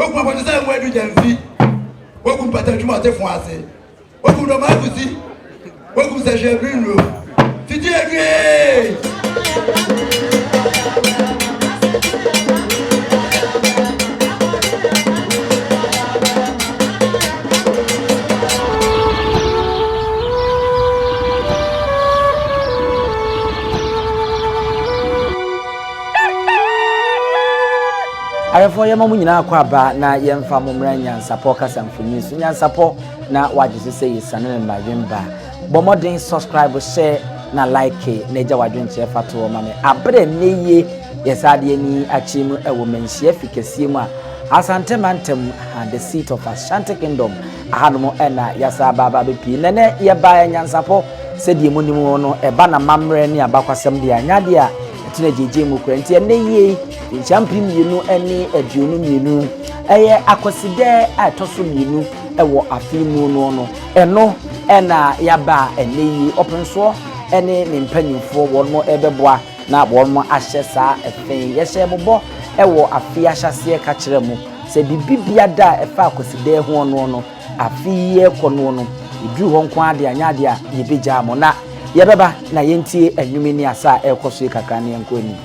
Woku apotisa mwedu jamfi. Woku mpata juma te fwase. Woku ndo mafusi. Woku saje bruno. Titi egre. Arefo yema mu nyina akwa ba na yemfa momra NYANSAPO kasamfuni so NYANSAPO na wagye se yesane na madwemba bomoden subscribe share na like na eja wadwenche fato ma me abre neye yesade ani achimu ewo Manhyia fikesie mu a Asante mantem and the seat of Ashanti kingdom ahanomo na yasa baba bepi nene ye ba NYANSAPO se die monimu no eba na mamre ni abakwasem de anyade a tuna jeje mu kranti neye champion mienu ene aduonu mienu eye Akwasidae atoso mienu ewo afimu no eno ena yaba eneyi openso ene ne mpanyimfo wonmo ebeboa na wonmo ahye saa efen yehye bobo ewo afia hyase ka kire mu se bibibia da efa Akwasidae ho no afiye kono no idru ho nko ade anyade a yebeja mo na yebeba na yentie anwumi ni asa ekoso kakra ne enko ni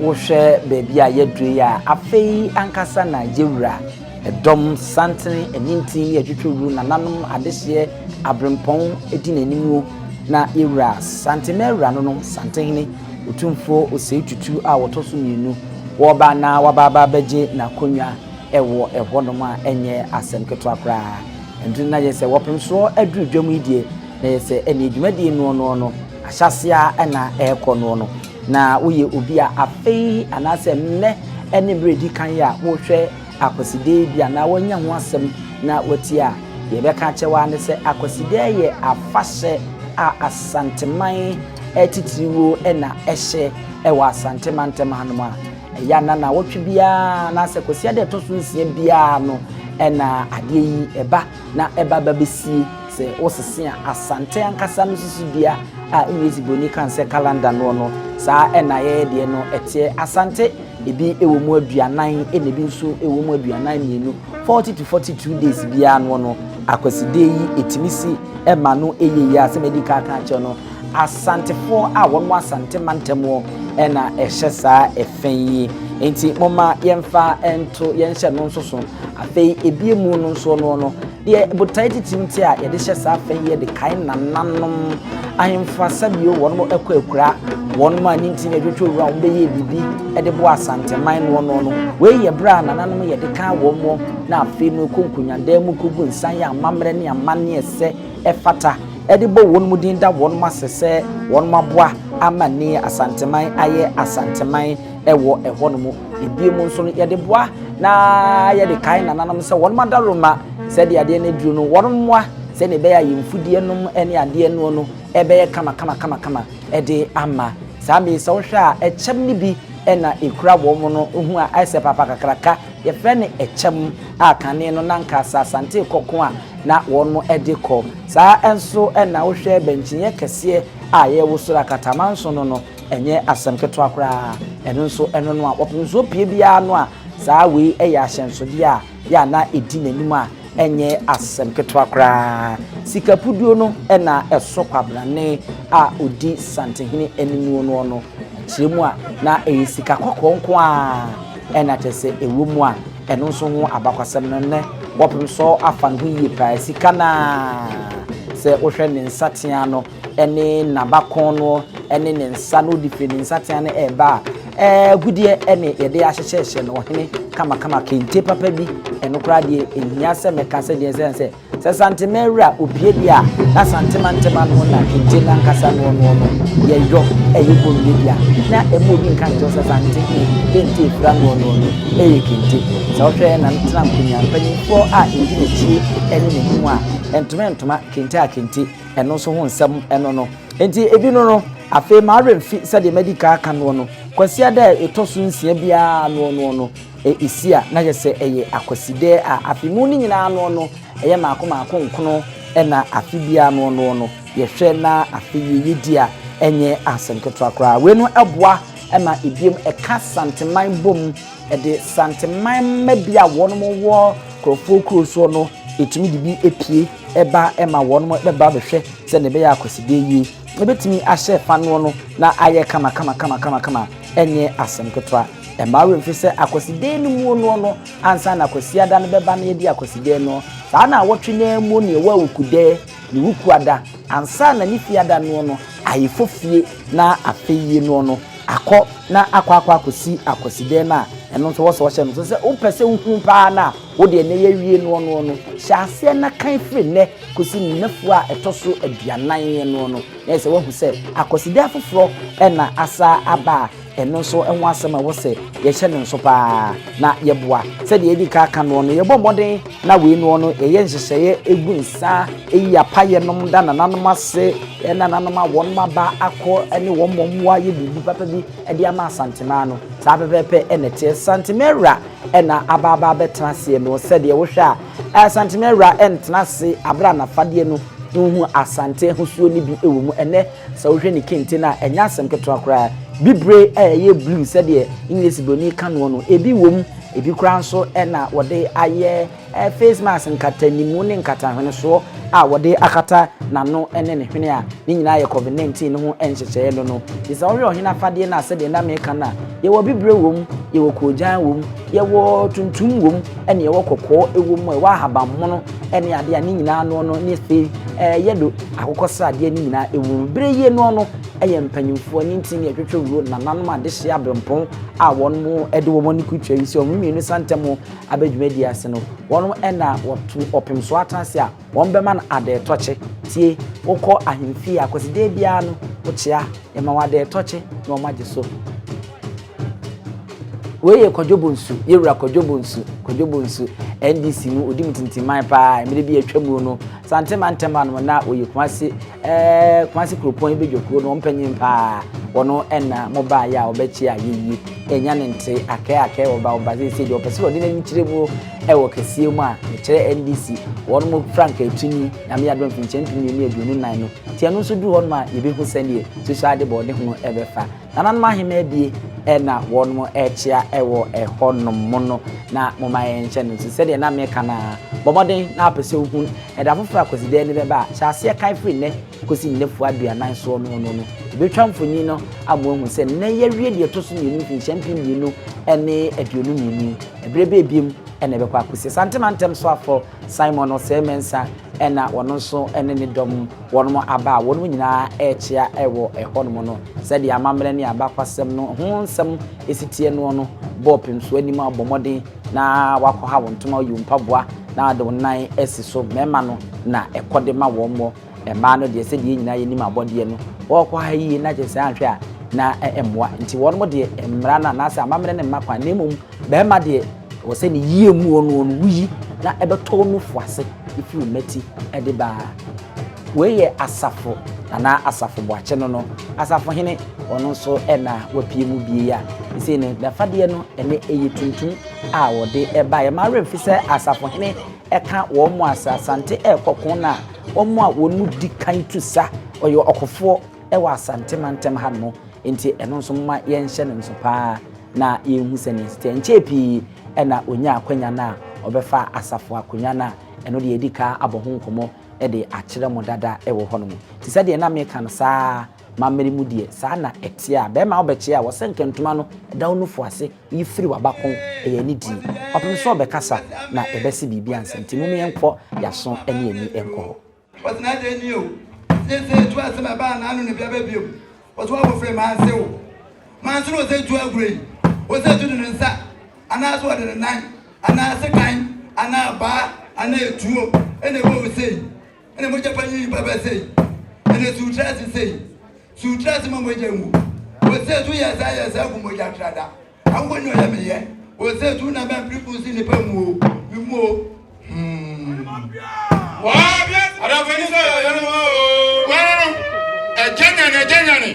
wohwe baby a yedru ya afei ankasa na yewura edom santene eninti yetwetwu na nanom adehye abrempon edi nanimu na yewura santemewura no Asantehene Otumfuo Osei Tutu a wotoso mienu woba na wababa beje na konwa ewo ehwonom a enye asemketo akra endu na yese wopemso adru dwam idie na yese eni adwumadi no ahyasea na ekono no na uye obi a afei anase nne ene bredi kan ya wohwe Akwasidae bia na wanya ho asem na watia yebeka chewa ne se Akwasidae ye afahye a asanteman etitiriwo na ehye ewa asantemantam hanom a ya na wotwe bia na se Akwasidae toso nsia bia no na ade yi eba na eba babesi se osese asante ankasa no susu bia a English boni kan se calendar no saa na ye de no etie asante ebi ewo mu aduanan ebi nso ewo mu aduanan mienu 40 to 42 days bia no Akwasidae yi etimisi ema no eye ya se medical kan che no asantefo a wonmo asante mantemo na ehye saa efen yi enti moma yemfa ento yenhye no nso so afei ebiemu no nso no de botai titimti a ye de hye sa afei ye de kai nananom ahemfa sabio wonmo ekwa wonmo anintin adwetwe wura wo be ye bibi e de bo asanteman no we ye bra nananom ye de ka wonmo na afei no konkunyanda mu kugu nsan ya amamre ne amane ese efata edi bo wonmu dinda wonmu asese wonmu aboa amani asanteman aye asanteman ewo ehonmu ebiemu nso no yede boa na yede kai nananom se wonmu adaroma se de ade na duru no wonmu se ne be ya yimfudie nom ene ade no ebe ye kama ede ama sami se wo hwa a echem ni bi ena ekura wonmu no hu a ase papa kakraka ye fe ne echem akane no nanka asante kokko a na wonmu ede ko saa enso ena wo hwe benchinye kese a ye wo sura katamanso no enye asemketo akura eno nso eno no a wopnso pie bia no a saa we eya hyensode a ya na edi nanim a enye asemketo akura sikapuduo no ena eso kwabrane a odi Asantehene enimu no chiremu a na sika kokonko a ena tese ewumu a eno nso ho abakwasem no ne wopnso afan ho yie pa sika na se wohwe ne nsatea no ene nabakon no ene ne nsa no di fini nsatea ne eba gudie ene yede ahyehye no hene kama kente papa bi eno kra de ehia se meka se de se santimera opie dia na santimantema no na kente na nkasa no ye yo eyebo dia na emo bi nka njo se santike kente fra no kente so hwe na ntena mpunya mpanyifo a ebi ne chi ene ne hu a entuma kente a kente eno so ho nsem eno no enti ebi no afi ma remfi se de medical aka no Akwasidae etosu nsia bia no isia na yese eye Akwasidae a afimu ni nyina no eye maako nkono ena afibia no yehwe na afiyi dia enye asenketo akra we no eboa ema ebiem eka santeman bom ede santeman mabia wonmo wo krofo kroso no etumi dibi epie eba ema wonmo beba behwe se ne be ya Akwasidae yi ebetimi ahye fa no na aye kama enye asenketo embawe mfise Akwasidae mu no ansa na Akwasiada no beba na yedi Akwasidae no saa na wotwene mu ne wa wukude ne wukuada ansa na nifiada no ayefofie na afeye no akọ na akwa akosi Akwasidae na eno so wo hye no so se upese hu pa na wo de ne ye wie no hyase na kan firi ne kosi nafu a etoso aduanan no na se wo hu se Akwasidae foforo na asa aba eno so enwo asema wo se ye hye ne nso pa na ye boa se de edi ka aka no ye bomoden na we no ye nhyehyeye egu nsa eyi apaye nom da nananom ase nananom awon maba akọ ene wo momwa ye bibi papa bi edi ama Asantema no sa bebepe enete santimera ena ababa betrase no se de wo hwa santimera entrase abra na fade no hu Asante husuo ni bi ewumu ene sa wo hwe ni kente na enya asem keto akra bibre ye blue said the English boni kanu no ebi wom ebi kura nso na wode aye face mask nkata nimu ne nkata hwene so a wode akata nano ene ne hwene a ni nyina ye COVID-19 no ho enhyehye no isa ori ohina fade na said the na meka na ye wo bibre wom ye wo kojan wom ye wo tuntum wom ene ye wo kokko ewom e wa habammono ene ade a ni nyina no ni fe yedo akokosra ade ni nyina ewom bre ye no eye mpanyimfo ni ntimi atwetwe wuro na nanom ade hye abrempon a won mu ede wo moni kutwa yi se omumienu santemo abadwumadi ase no won ena wotu opemso atase a won bema na ade toche tie wokọ ahemfi Akwasidae bia no wochia ema wade toche na omaje so weye Kojo Bonsu yewura Kojo Bonsu NDC mu odi mtintiman pa emire bi atwamu no santema no na oye kwase kropon bedwokuro no mpanyim pa wono ena moba ya obechi ayeyi enya ne nte ake oba se de opese odi na nchire mu ɛwɔ kɛseɛ mu a mekyerɛ NDC wɔn mo frank etuni na me adom finkyɛn tumi ne aduonu nan no tie no nso du wɔn ma yɛbɛhu sɛnea social de bɔde ho ɛbɛfa nanan ma hema bie ɛna wɔn mo ɛkyia ɛwɔ ɛhɔnom mo no na mo ma yɛnhyɛ no nso sɛdeɛ na meka na bɔmɔden na apɛsɛ ohun ɛda foforɔ Akwasidae ne bɛba a hyɛaseɛ kan firi nnɛ kosi nnɛfo aduanan so no ebetwa mfoni no amo hu sɛ nnɛ yɛwie deɛ to so mmienu finhyɛn mmienu ɛne aduonu mmienu ɛbrɛ bɛbiem ɛna ɛbɛkɔ akosi Asante so afɔ Simon Osei Mensa ɛna wɔn nso ɛne ne dɔm wɔn mo aba a wɔn nyinaa ɛkyia ɛwɔ ɛhɔnom no sɛdeɛ amammerɛ ne abakwasɛm no ho nsɛm esitie no bɔɔpem so anim abɔmɔden na wakɔha wɔn ntoma yɛ mpaboa na de wɔn nan esi so mɛma no na ɛkɔde ma wɔn mo ɛmaa no deɛ sɛdeɛ nyinaa yɛ nim abɔdeɛ no wɔkɔha yie na kyɛ sɛ ahwɛ a na ɛmmoa nti wɔn mo deɛ mmara na naasɛ amammerɛ ne mma kwan na mmom bɛrima deɛ wɔ sɛ ne yie mu wɔn wuyi na ɛbɛtɔ no fuase ifiri mati ɛde baa wɔyɛ asafo ana asafo boakye no asafo hene ɔno nso ɛna wapie mu bie a isi ne dafadeɛ no ɛne ɛyɛ tuntum a wɔde ɛba yɛ ma remfi sɛ asafo hene ɛka wɔn mu asante ɛkɔkɔn na wɔn mu a wɔn mu di kan tu sa ɔyɛ ɔkɔfoɔ ɛwɔ asante mantem ha no nti ɛno nso ma yɛnhyɛ no nso paa na yɛnhu sɛ ne nste nkyɛ pii ɛna onya akwanya na ɔbɛfa asafo akwanya na ɛno de edi ka abɔ ho nkɔmɔ ɛde akyerɛ mo dada ɛwɔ hɔ no mu ti sɛ deɛ na meka no saa mammere mu deɛ saa na ɛte a bɛrima wobɛkye a wɔsɛ nkantuma no ɛda wo no fuase yifiri wabakɔn ɛyɛ ne di ɔpem so ɔbɛkasa na ɛbɛsi biribi ansa nti mu yɛnkɔ yaso ɛne ani ɛnkɔ hɔ wɔtena de ni o sɛ tu asɛm ɛbaa na ano ne bia bɛbio wɔto abɔfrɛ manse wo manse no sɛ tu agure wo sɛ tu ne nsa anaasɛ wɔde ne nan anaasɛ kan anaabaa anaatuo ɛna ɛbɔ wo sei ɛna mogya panyi baba sei ɛna sutrase sei sutrase ma mogya ngu wo sɛ tu yɛ saa gu mogya trada anko ne ɔyɛ meyɛ wo sɛ tu na bɛn pripu si nipa mu o mi mu o adafani sɛ yɛno wɔno ɛgyanyane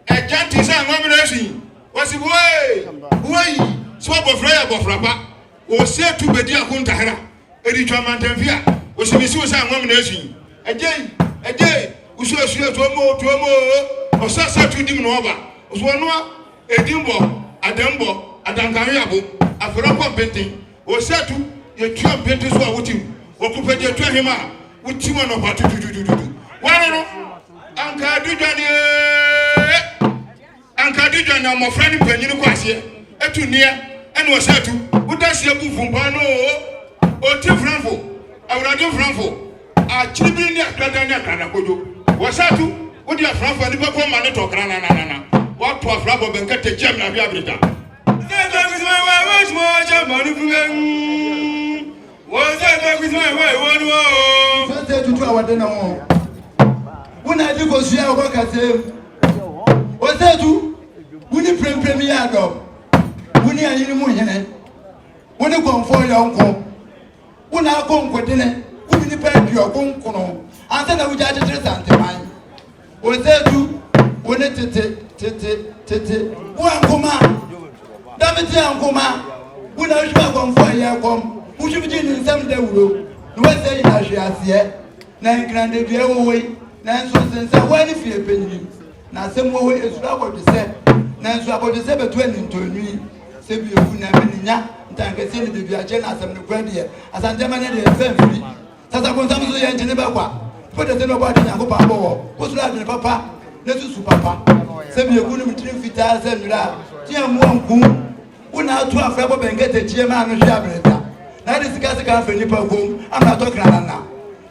ɛgya nti sɛ anwamena asi wɔsi woyi sɛ wɔbɔfra yɛ bɔfra pa wɔsɛ tu bɛdi akontahera ɛdi twa mantamfi a wɔsimisi wo sɛ anwamena asi ɛgye wosuasua tuomo ɔsɛ tu dim no ɔba ɔsoɔnoa ɛdimbɔ adambɔ adankanweabo afɛrɛ nkɔ mpenten wɔsɛ tu yɛtua mpenten so a wotim wɔkopɛ deɛ tua hema a wotim anɔpa tututututu wɔno no ankadu dwane mmɔfra ne panyini kɔ aseɛ ɛtu nneɛ ɛne wɔsɛ tu woda seɛ bu fumpa no ɔti franfo awurade franfo akyiri bi ne akrada kojo wɔsɛ tu wode afranfo ne bɛkɔ ma ne tɔkra nananana wɔato afra bɔ bɛnka takyia mna hwɛ abreta Asante tutu awade na ho wona di ko sua wo kase Osetu wuni premprem ya do wuni ayini mu hene wuni konfo yonko wona konko dene wuni ni pa dio konko no anta na wuja tetere santeman Osetu wuni tete wo ankoma dameti ankoma wuna wuja konfo ya kom Ushibiji ni nsam da wuro no wese ina hwe ase na nkrande dua wowe na nso sensa wani fie penyi na asem wowe esura abode se na nso abode se betu ani ntonwi se bi ewu na meninya ntanke se ni de bia je na asem ne kwade asante mane de femfiri sasa ko nsam so ye ntene ba kwa pode se no ba de nyango pa bowo ko sura de papa na susu papa se bi ewu ni mtiri fita se nura tia mu anku una atu afra bo bengete tie ma no hwe abreta na de sika afeni pa gom ama to kranana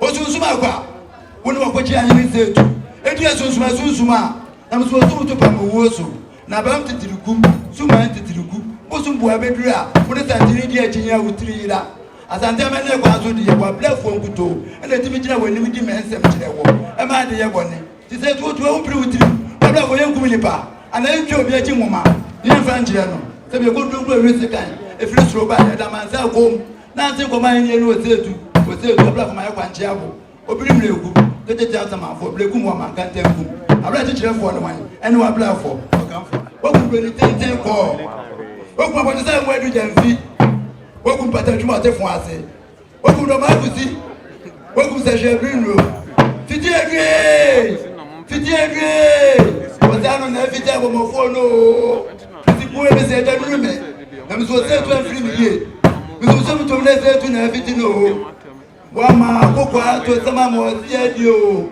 osunsuma kwa woni wakochi anyi zetu edu sunsuma na mso to pa mo so na bam titiriku suma titiriku osumbu abeduru a woni santiri di achinya wutiri yira asante amene kwa so di ye kwa blafo nkuto ene timi gina wani di mensem kire wo e ma de ye bone ti se tu umpiri wutiri blafo ye nkumi nipa ana ntwe obi achi nwoma ni mfa nkire no se be ko dungu ewese kan efiri suro ba ya da mansa gom na nse ko man ye no Osetu blafo ma ye kwa nche abo obiri mleku tete asamafo bleku mo ma kan tempu abla chichire fo no man ene wa blafo okanfo oku beni tete ko oku abode se mo edu jamfi Welcome Patachuma Tefuase. Welcome to Makusi. Welcome to Shebrino. Fiti agree. What's down on every time of my phone? No. The boy is a gentleman. I'm so sad to have free. We will some to let her to everything. No. Wama, Cocoa, to some more, you.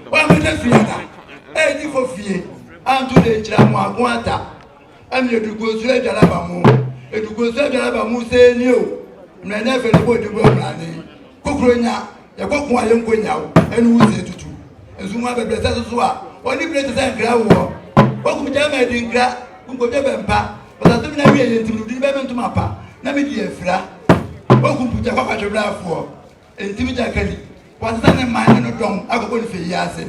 Why would I fear? Anything for fear. I'm to the Chama Quanta. I'm here to go straight to Alabama. It will go straight to Alabama, say you. And I never go to Bromley. Cocoa, the Cocoa, young Quenya, and who is it to? And soon have a blessed swap. Only places and ground war. Welcome to my dinka, who go never pa, but I don't know to do better to my pa. Let me be a flat. Welcome to the Papa for. And Timmy Kelly. What's that in my hand of drum? I go to say yes.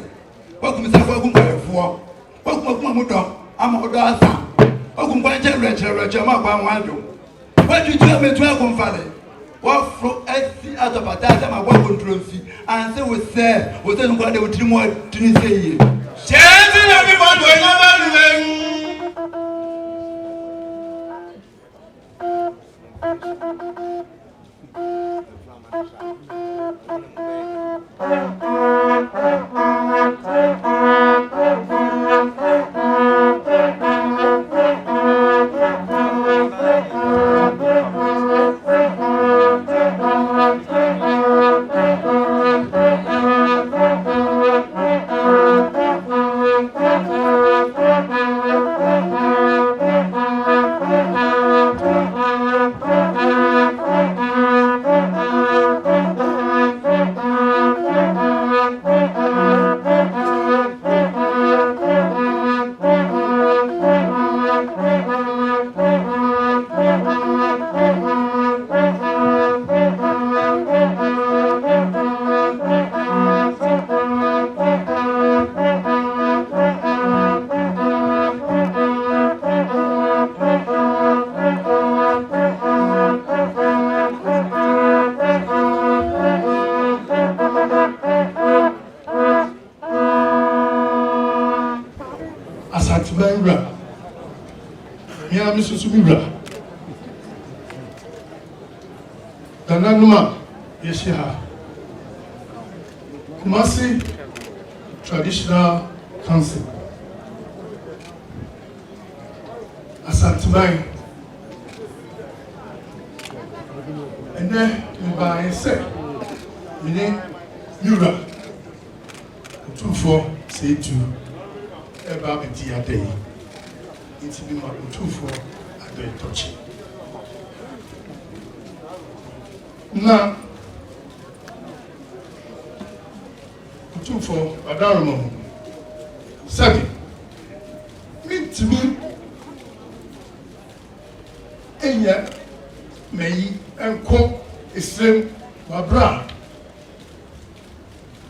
Welcome to welcome for. Welcome to I'm a daughter. Welcome to Rachel, my one. What you tell me to welcome Valley? What from SC out of a time I walk on trophy and say with say, was then what they would do more to say. Chanting everyone will never Dananuma, Yeshiha. Kumasi Traditional Council. Asantehene. And then by say, we name Yura. Otumfuo Osei Tutu. Abibirem. It's been my Otumfuo Osei Tutu. Now, Otumfuo Adaramo said, mean to me, Enya May and Co. Islam Babra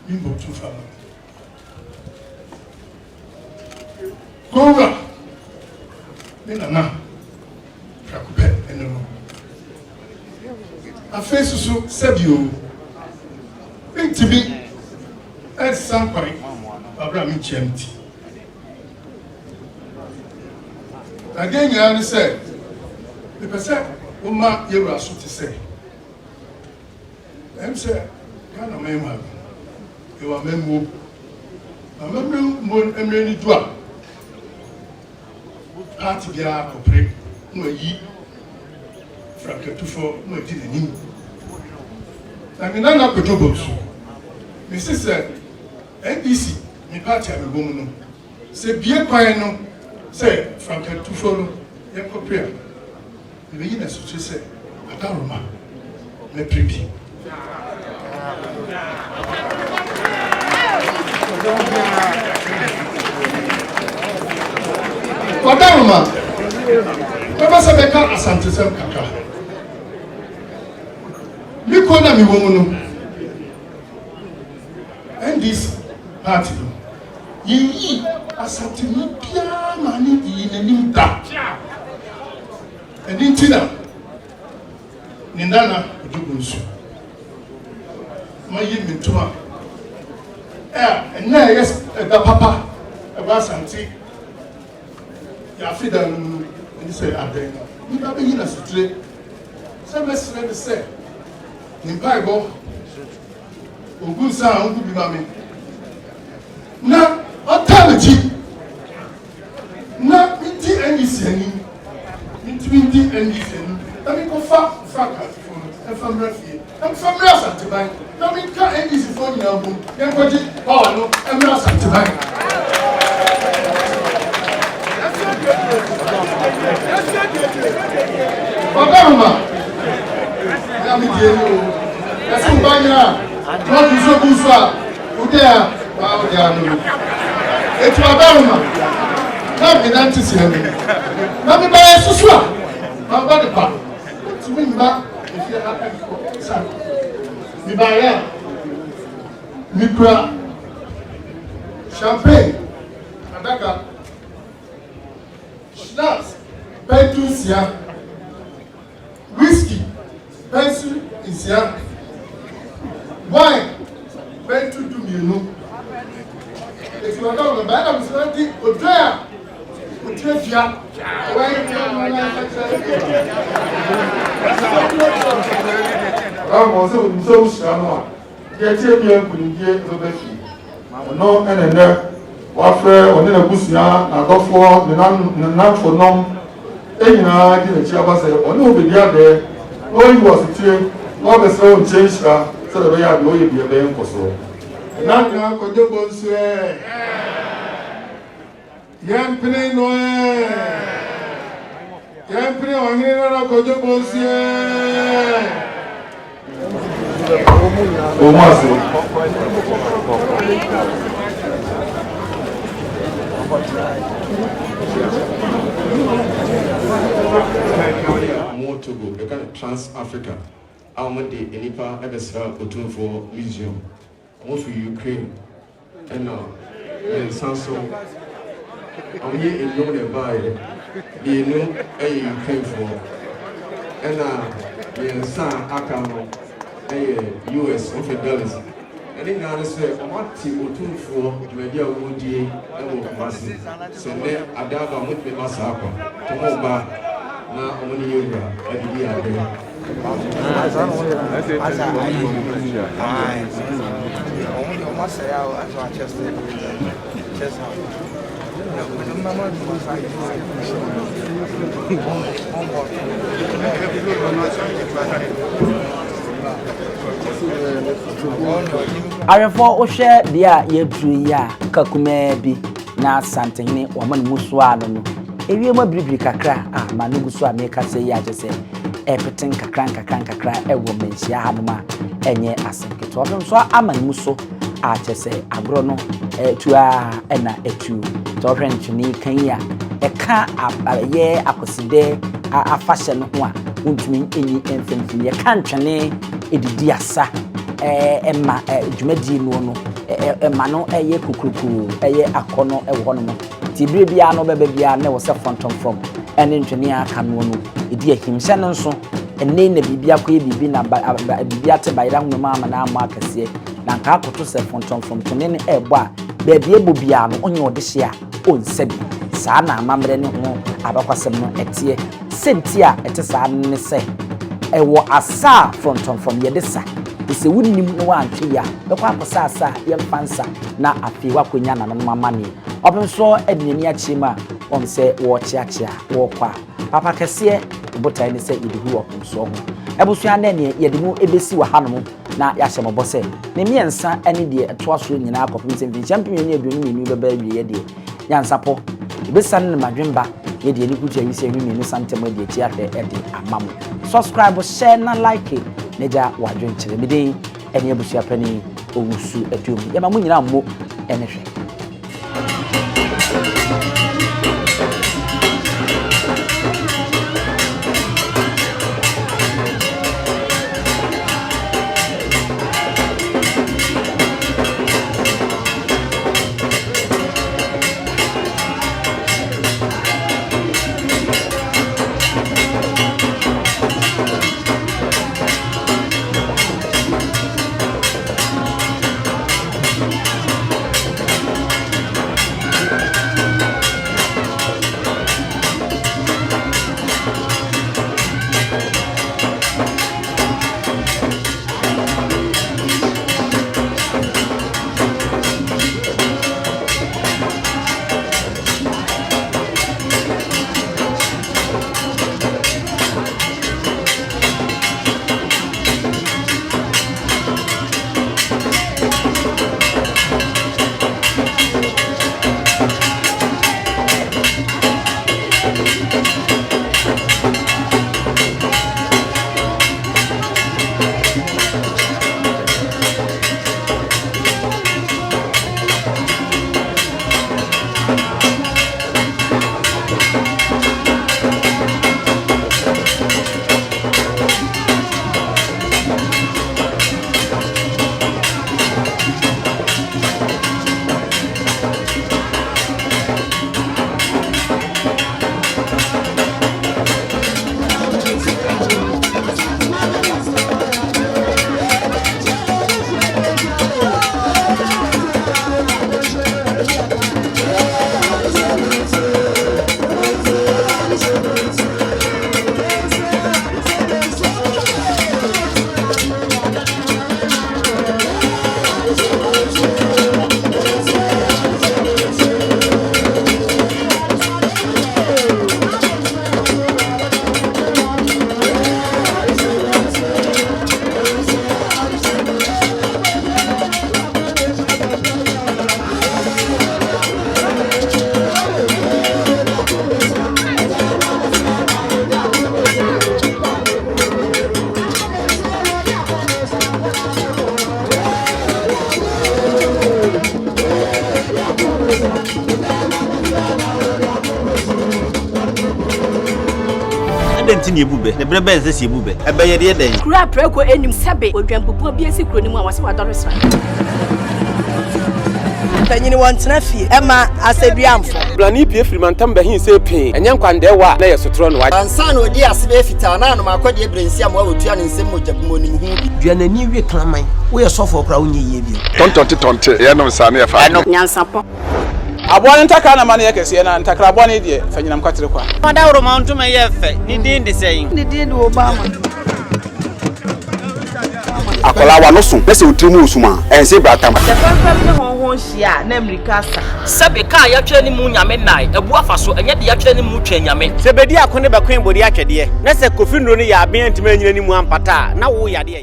Nimbo Tufa Gora Nina Prakupe and no. A face so said you think to be at some point Abraham Chanti. Again, you understand the percent Uma you are so to say. I'm saying, kind of memory. You are memory. I remember one Emily Dwa. Party Bia Copre, no ye. Frank to for no didn't him. I mean, I'm not the Bonsu. Mrs. said, NBC, me party I'm a woman. Say, be a quiet, say, Frank to follow, young Copre. The Venus, which said, I don't remember. Me pretty. Wadaruma, Baba Sabeka Asante Kaka. Mikona mi womuno. And this party, ye Asante Pia Mani in a new da. And in Tina, Nindana, Bonsu. My yin tuma. And now, yes, the papa, a Asante. Ya Fida, and say, I think, you have been a straight. Some messenger say, in Bible, Ogun San, Ogun Bimami. Now, what time is it? Now, into anything, into anything. Let me go far and from Rafi. And from Asantehene. Let me cut anything for you now. Then put it, oh, no, and Asantehene. Obama, let me tell you. That's who by now. Not to so good far. Who there? Wow, there. It's Obama. Let me not to see him. Let me buy a susua. My body part. To win back if you're happy for son. Me buy ya. Me cry. Champagne. Adaka. Schnapps. Pentusia. Whiskey. Pencil is here. Wine. Pentu do you know? If you are not the bad, I'm saying, go there. Go there. I'm also so strong. Get here, be a good year to the sea. No, and there. Warfare, or then a busia, I go for the non for non. And I did a chair, say, or no, be there. All you was a chair, all the soul change, so that we are going to be a man for so. And now, Kojo Bonsu, young penny no, young penny on here, Kojo Bonsu. Oh, Master. More Togo, the kind of Trans-Africa. I want the Enipa Ebesra Otumfuo Museum. Also Ukraine. And now, Sanso. I'm here in Northern Bay. You know, Ukraine for. And now, Akan US of dollars. And then I say, what Otumfuo Media Woody and Masi. So then Adaba would be Masako. Tomoba. Now only you are there. Arefo o hwe dia ye duru ya kakume bi na Asantehene wo man muso ano no ewie ma bribri kakra ma no guso ameka se ya jese epeten kakra ewo Manhyia hanoma enye asenke to obem so aman muso a jese agro no etua ena etu to hwentwini kan ya eka abaye Akwasidae afahye no ho a untumi enyi emfemfini ye kan twene edidi asa emma dwumadi no emma no eye kukuruku eye akono ewo no tibire bia no bebe bia na wo se fontom from ene ntwene aka no no edi ahimhye no nso enne na bibia ko bibi na bibia te bayira ho ma na ama akase na nka akoto se fontom from twene ne ebo a baabi ebo bia no onye odehye a onsabi saa na amamre ne ho abakwasem no etie sentia ete saa ne se ewo asa fontom from yedesa ise wunim no antwe ya bekwa akosa yemfansa na afi wakonya na no mamane obinso edinani achima onse wo chiachia wo kwa papa kese botai ne se yidihu okunso ho ebusua na ne yedimu ebesi wa hanom na yahye mobose ne miensa ene de etoaso nyina akopim se champion ne aduonu menu beba wie de nyansapo ebesan ne madwemba ye de ni kutu awise hwi menu santem de achi ahwe ede amamo subscribe share na like neja wadwen kire meden ene abusua pani owusu atum ye ma mu nyina mo ene hwe Dentini ebube ne brebe nse si ebube ebeye de den kura preko enim sebe odwampopo bi esi kuro ni mu awase wadore sra tanyini wantena fie ema aseduamfo blani pie frimantam behin se pin enye nkwande wa na yesotro no wa ansa na odi asebe fita na no makode ebrensi am wa wotua ne nsem mojabmo nim hu bi duanani wie klaman wo ye sofo kra wo nyeye bi tontonte ye no sane ye fa nyansapo abone ntaka na mane yekese na ntakra abone de fanyinam kwatere kwa mada woro ma ntuma ye fe ni din de seyin ni din de obama akola wa no so pese utrimu usuma ense bratam the problem ne honhon hia na amerika sa sebe ka ya twere ni mu nyame nai ebu afaso enye de ya twere ni mu twa nyame sebedi akone bakwen bodi atwede na se kofindro ni ya aben ntime nyina ni mu ampata na wo yade ya